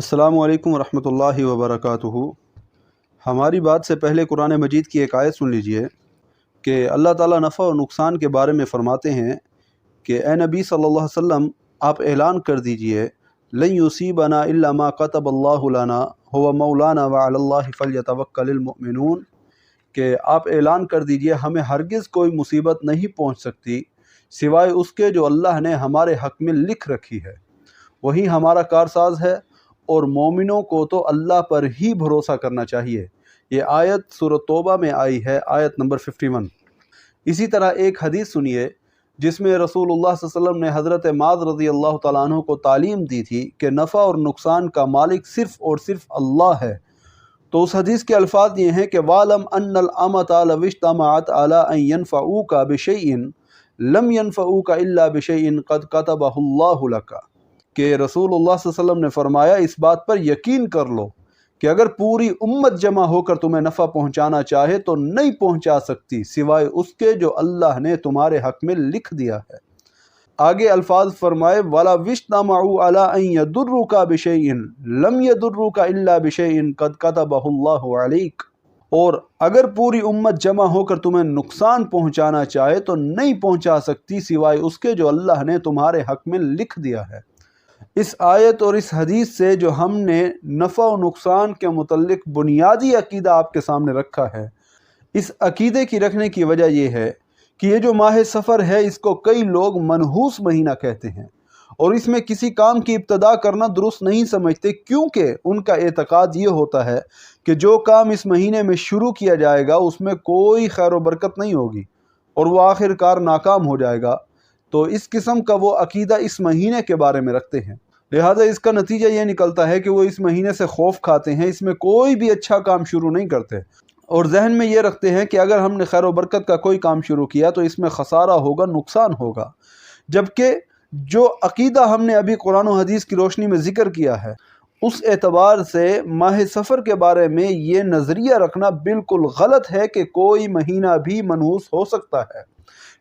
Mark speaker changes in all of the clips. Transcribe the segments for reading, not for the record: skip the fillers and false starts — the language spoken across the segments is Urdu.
Speaker 1: السلام علیکم ورحمۃ اللہ وبرکاتہ۔ ہماری بات سے پہلے قرآن مجید کی ایک آیت سن لیجئے کہ اللہ تعالیٰ نفع و نقصان کے بارے میں فرماتے ہیں کہ اے نبی صلی اللہ علیہ وسلم، آپ اعلان کر دیجئے لن یصیبنا الا ما کتب اللہ لنا هو مولانا وعلی اللہ فلیتوکل المؤمنون، کہ آپ اعلان کر دیجئے ہمیں ہرگز کوئی مصیبت نہیں پہنچ سکتی سوائے اس کے جو اللہ نے ہمارے حق میں لکھ رکھی ہے، وہی ہمارا کارساز ہے، اور مومنوں کو تو اللہ پر ہی بھروسہ کرنا چاہیے۔ یہ آیت سورۃ توبہ میں آئی ہے، آیت نمبر 51۔ اسی طرح ایک حدیث سنیے جس میں رسول اللہ صلی اللہ علیہ وسلم نے حضرت معاذ رضی اللہ تعالیٰ عنہ کو تعلیم دی تھی کہ نفع اور نقصان کا مالک صرف اور صرف اللہ ہے۔ تو اس حدیث کے الفاظ یہ ہیں کہ وَاعْلَمْ أَنَّ الْأَمَةَ لَوِ اجْتَمَعَتْ عَلَىٰ أَن يَنفَعُوكَ بِشَيْءٍ لَمْ يَنفَعُوكَ إِلَّا بِشَيْءٍ قَدْ كَتَبَهُ اللَّهُ لَكَ، کہ رسول اللہ صلی اللہ علیہ وسلم نے فرمایا اس بات پر یقین کر لو کہ اگر پوری امت جمع ہو کر تمہیں نفع پہنچانا چاہے تو نہیں پہنچا سکتی سوائے اس کے جو اللہ نے تمہارے حق میں لکھ دیا ہے۔ آگے الفاظ فرمائے وَلَوِ اجْتَمَعُوا عَلَىٰ أَن يَضُرُّوكَ بِشَيْءٍ لَمْ يَضُرُّوكَ إِلَّا بِشَيْءٍ قَدْ كَتَبَهُ اللَّهُ عَلَيْكَ، اور اگر پوری امت جمع ہو کر تمہیں نقصان پہنچانا چاہے تو نہیں پہنچا سکتی سوائے اس کے جو اللہ نے تمہارے حق میں لکھ دیا ہے۔ اس آیت اور اس حدیث سے جو ہم نے نفع و نقصان کے متعلق بنیادی عقیدہ آپ کے سامنے رکھا ہے، اس عقیدے کی رکھنے کی وجہ یہ ہے کہ یہ جو ماہ سفر ہے اس کو کئی لوگ منحوس مہینہ کہتے ہیں، اور اس میں کسی کام کی ابتدا کرنا درست نہیں سمجھتے، کیونکہ ان کا اعتقاد یہ ہوتا ہے کہ جو کام اس مہینے میں شروع کیا جائے گا اس میں کوئی خیر و برکت نہیں ہوگی اور وہ آخر کار ناکام ہو جائے گا۔ تو اس قسم کا وہ عقیدہ اس مہینے کے بارے میں رکھتے ہیں، لہٰذا اس کا نتیجہ یہ نکلتا ہے کہ وہ اس مہینے سے خوف کھاتے ہیں، اس میں کوئی بھی اچھا کام شروع نہیں کرتے، اور ذہن میں یہ رکھتے ہیں کہ اگر ہم نے خیر و برکت کا کوئی کام شروع کیا تو اس میں خسارہ ہوگا، نقصان ہوگا۔ جبکہ جو عقیدہ ہم نے ابھی قرآن و حدیث کی روشنی میں ذکر کیا ہے، اس اعتبار سے ماہ سفر کے بارے میں یہ نظریہ رکھنا بالکل غلط ہے کہ کوئی مہینہ بھی منحوس ہو سکتا ہے۔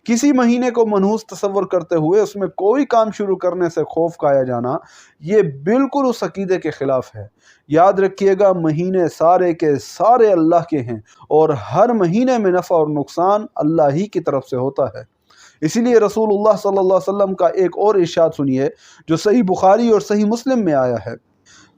Speaker 1: کسی مہینے کو منحوس تصور کرتے ہوئے اس میں کوئی کام شروع کرنے سے خوف کھایا جانا یہ بالکل اس عقیدے کے خلاف ہے۔ یاد رکھیے گا، مہینے سارے کے سارے اللہ کے ہیں، اور ہر مہینے میں نفع اور نقصان اللہ ہی کی طرف سے ہوتا ہے۔ اسی لیے رسول اللہ صلی اللہ علیہ وسلم کا ایک اور ارشاد سنیے جو صحیح بخاری اور صحیح مسلم میں آیا ہے۔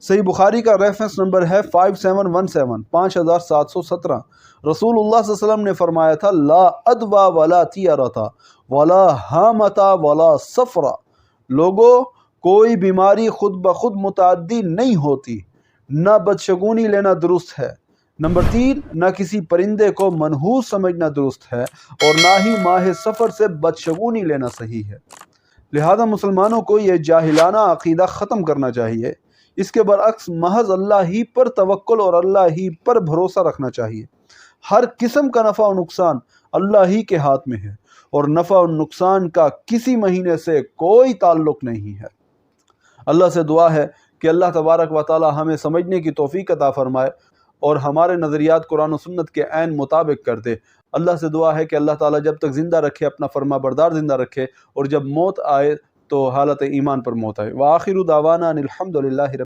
Speaker 1: صحیح بخاری کا ریفرنس نمبر ہے 5717 5717۔ رسول اللہ صلی اللہ علیہ وسلم نے فرمایا تھا لا ادوا ولا تیرتا ولا حامتا ولا صفرا، لوگوں کوئی بیماری خود بخود متعدی نہیں ہوتی، نہ بدشگونی لینا درست ہے، نمبر 3 نہ کسی پرندے کو منحوس سمجھنا درست ہے، اور نہ ہی ماہ سفر سے بدشگونی لینا صحیح ہے۔ لہذا مسلمانوں کو یہ جاہلانہ عقیدہ ختم کرنا چاہیے، اس کے برعکس محض اللہ ہی پر توکل اور اللہ ہی پر بھروسہ رکھنا چاہیے۔ ہر قسم کا نفع و نقصان اللہ ہی کے ہاتھ میں ہے، اور نفع و نقصان کا کسی مہینے سے کوئی تعلق نہیں ہے۔ اللہ سے دعا ہے کہ اللہ تبارک و تعالی ہمیں سمجھنے کی توفیق عطا فرمائے اور ہمارے نظریات قرآن و سنت کے عین مطابق کر دے۔ اللہ سے دعا ہے کہ اللہ تعالیٰ جب تک زندہ رکھے اپنا فرما بردار زندہ رکھے، اور جب موت آئے تو حالت ایمان پر موت آئے۔ وآخر دعوانا ان الحمد للہ